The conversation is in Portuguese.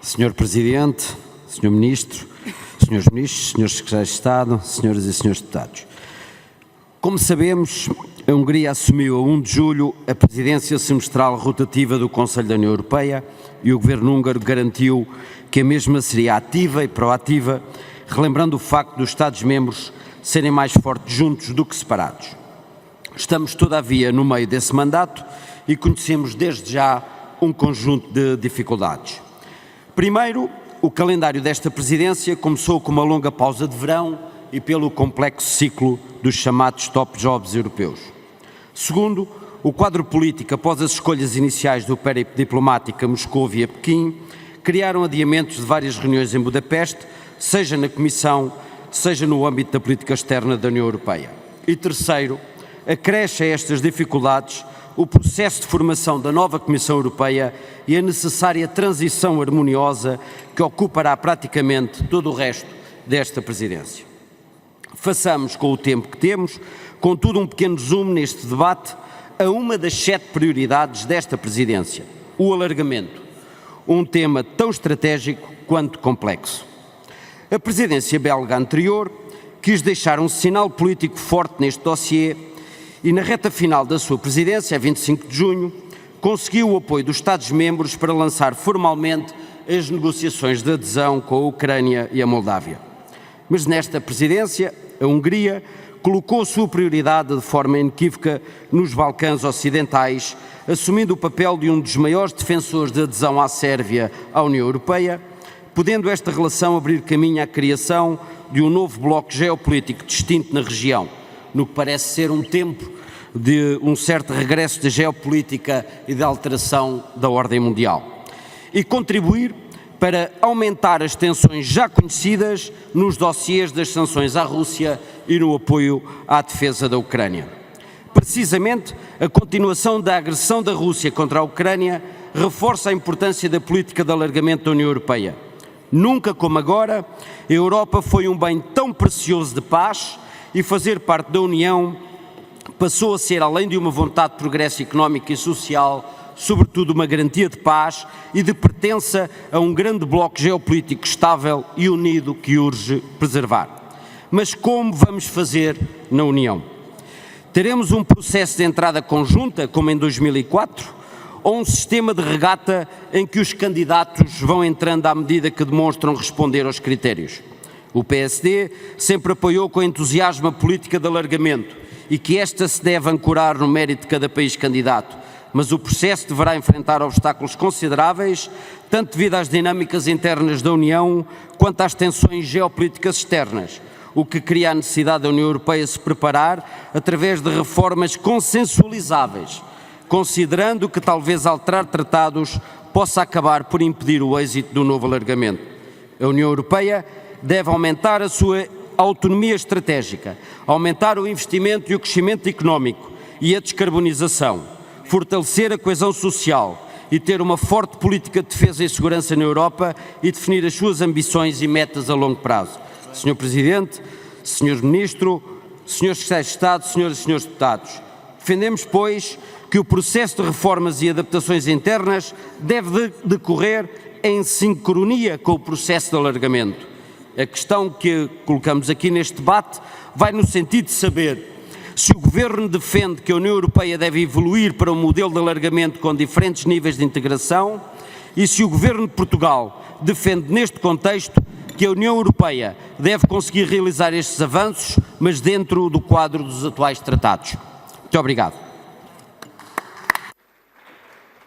Senhor Presidente, Senhor Ministro, Senhores Ministros, Senhores Secretários de Estado, Senhoras e Senhores Deputados. Como sabemos, a Hungria assumiu a 1 de julho a presidência semestral rotativa do Conselho da União Europeia e o governo húngaro garantiu que a mesma seria ativa e proativa, relembrando o facto dos Estados-membros serem mais fortes juntos do que separados. Estamos, todavia, no meio desse mandato e conhecemos desde já um conjunto de dificuldades. Primeiro, o calendário desta presidência começou com uma longa pausa de verão e pelo complexo ciclo dos chamados top jobs europeus. Segundo, o quadro político após as escolhas iniciais do périplo diplomático a Moscou e a Pequim criaram adiamentos de várias reuniões em Budapeste, seja na Comissão, seja no âmbito da política externa da União Europeia. E terceiro, acresce a estas dificuldades o processo de formação da nova Comissão Europeia e a necessária transição harmoniosa que ocupará praticamente todo o resto desta presidência. Façamos com o tempo que temos, contudo, um pequeno zoom neste debate a uma das 7 prioridades desta presidência, o alargamento, um tema tão estratégico quanto complexo. A presidência belga anterior quis deixar um sinal político forte neste dossiê e na reta final da sua presidência, a 25 de junho, conseguiu o apoio dos Estados-membros para lançar formalmente as negociações de adesão com a Ucrânia e a Moldávia. Mas nesta presidência, a Hungria colocou a sua prioridade de forma inequívoca nos Balcãs Ocidentais, assumindo o papel de um dos maiores defensores de adesão à Sérvia à União Europeia, podendo esta relação abrir caminho à criação de um novo bloco geopolítico distinto na região, no que parece ser um tempo de um certo regresso da geopolítica e da alteração da ordem mundial. E contribuir para aumentar as tensões já conhecidas nos dossiês das sanções à Rússia e no apoio à defesa da Ucrânia. Precisamente, a continuação da agressão da Rússia contra a Ucrânia reforça a importância da política de alargamento da União Europeia. Nunca como agora, a Europa foi um bem tão precioso de paz e fazer parte da União passou a ser, além de uma vontade de progresso económico e social, sobretudo uma garantia de paz e de pertença a um grande bloco geopolítico estável e unido que urge preservar. Mas como vamos fazer na União? Teremos um processo de entrada conjunta, como em 2004, ou um sistema de regata em que os candidatos vão entrando à medida que demonstram responder aos critérios? O PSD sempre apoiou com entusiasmo a política de alargamento e que esta se deve ancorar no mérito de cada país candidato, mas o processo deverá enfrentar obstáculos consideráveis, tanto devido às dinâmicas internas da União, quanto às tensões geopolíticas externas, o que cria a necessidade da União Europeia se preparar através de reformas consensualizáveis, considerando que talvez alterar tratados possa acabar por impedir o êxito do novo alargamento. A União Europeia deve aumentar a sua autonomia estratégica, aumentar o investimento e o crescimento económico e a descarbonização, fortalecer a coesão social e ter uma forte política de defesa e segurança na Europa e definir as suas ambições e metas a longo prazo. Senhor Presidente, Senhor Ministro, Senhores Secretários de Estado, Senhoras e Senhores Deputados, defendemos, pois, que o processo de reformas e adaptações internas deve decorrer em sincronia com o processo de alargamento. A questão que colocamos aqui neste debate vai no sentido de saber se o Governo defende que a União Europeia deve evoluir para um modelo de alargamento com diferentes níveis de integração e se o Governo de Portugal defende neste contexto que a União Europeia deve conseguir realizar estes avanços, mas dentro do quadro dos atuais tratados. Muito obrigado.